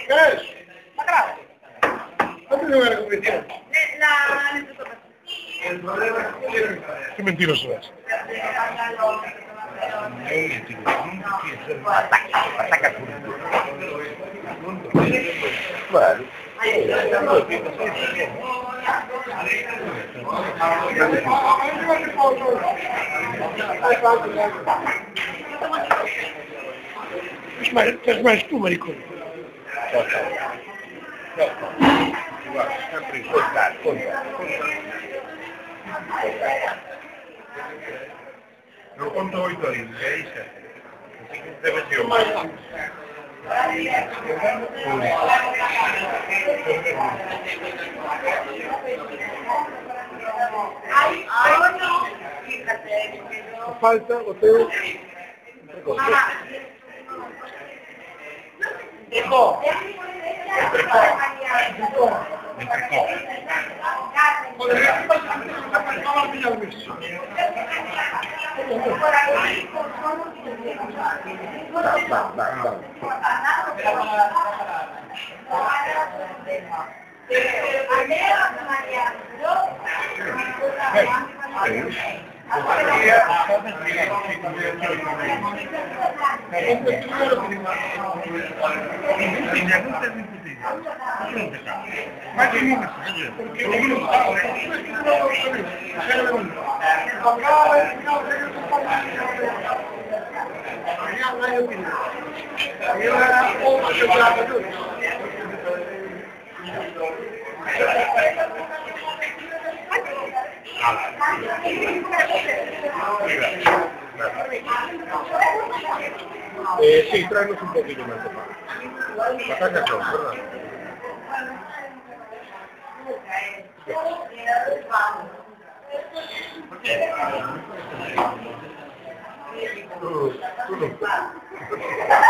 ¿Qué es? Acá. ¿Dónde se va la competición? El problema es Qué mentiroso es. Ataca Bueno. Es más tú, maricón. Lo conto hoy todo, ¿qué dice? Así que debe ser Falta hotel. Dejo. Sí, tráenos un poquillo más de pan. Pataca con, ¿verdad? Tú no.